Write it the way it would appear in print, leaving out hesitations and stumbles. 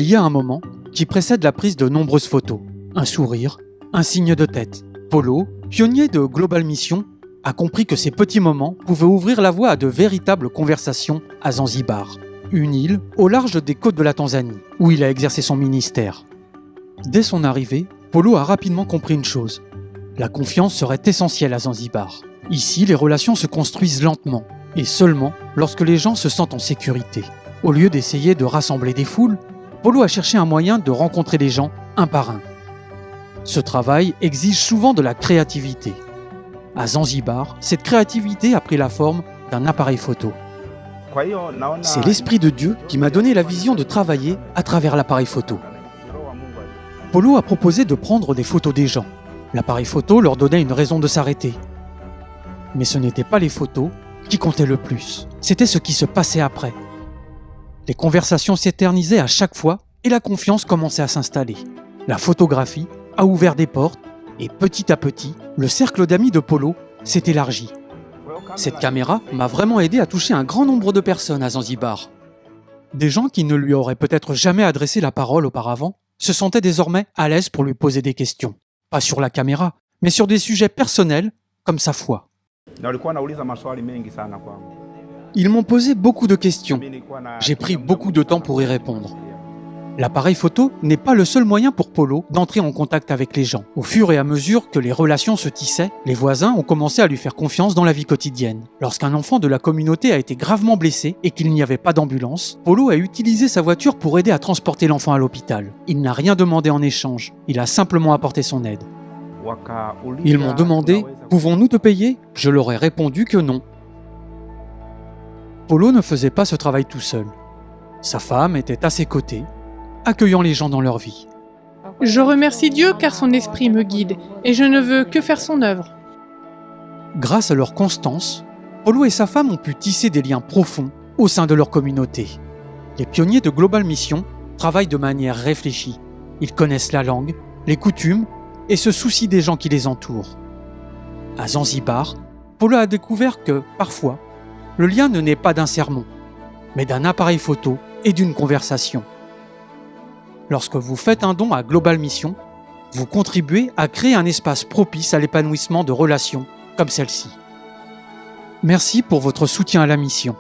Il y a un moment qui précède la prise de nombreuses photos. Un sourire, un signe de tête. Polo, pionnier de Global Mission, a compris que ces petits moments pouvaient ouvrir la voie à de véritables conversations à Zanzibar, une île au large des côtes de la Tanzanie, où il a exercé son ministère. Dès son arrivée, Polo a rapidement compris une chose. La confiance serait essentielle à Zanzibar. Ici, les relations se construisent lentement, et seulement lorsque les gens se sentent en sécurité. Au lieu d'essayer de rassembler des foules, Polo a cherché un moyen de rencontrer les gens un par un. Ce travail exige souvent de la créativité. À Zanzibar, cette créativité a pris la forme d'un appareil photo. C'est l'Esprit de Dieu qui m'a donné la vision de travailler à travers l'appareil photo. Polo a proposé de prendre des photos des gens. L'appareil photo leur donnait une raison de s'arrêter. Mais ce n'étaient pas les photos qui comptaient le plus. C'était ce qui se passait après. Les conversations s'éternisaient à chaque fois et la confiance commençait à s'installer. La photographie a ouvert des portes et petit à petit, le cercle d'amis de Polo s'est élargi. Cette caméra m'a vraiment aidé à toucher un grand nombre de personnes à Zanzibar. Des gens qui ne lui auraient peut-être jamais adressé la parole auparavant se sentaient désormais à l'aise pour lui poser des questions. Pas sur la caméra, mais sur des sujets personnels comme sa foi. Ils m'ont posé beaucoup de questions. J'ai pris beaucoup de temps pour y répondre. L'appareil photo n'est pas le seul moyen pour Polo d'entrer en contact avec les gens. Au fur et à mesure que les relations se tissaient, les voisins ont commencé à lui faire confiance dans la vie quotidienne. Lorsqu'un enfant de la communauté a été gravement blessé et qu'il n'y avait pas d'ambulance, Polo a utilisé sa voiture pour aider à transporter l'enfant à l'hôpital. Il n'a rien demandé en échange, il a simplement apporté son aide. Ils m'ont demandé « Pouvons-nous te payer ?» Je leur ai répondu que non. Polo ne faisait pas ce travail tout seul. Sa femme était à ses côtés, accueillant les gens dans leur vie. Je remercie Dieu car son esprit me guide et je ne veux que faire son œuvre. Grâce à leur constance, Polo et sa femme ont pu tisser des liens profonds au sein de leur communauté. Les pionniers de Global Mission travaillent de manière réfléchie. Ils connaissent la langue, les coutumes et se soucient des gens qui les entourent. À Zanzibar, Polo a découvert que, parfois, le lien ne naît pas d'un sermon, mais d'un appareil photo et d'une conversation. Lorsque vous faites un don à Global Mission, vous contribuez à créer un espace propice à l'épanouissement de relations comme celle-ci. Merci pour votre soutien à la mission.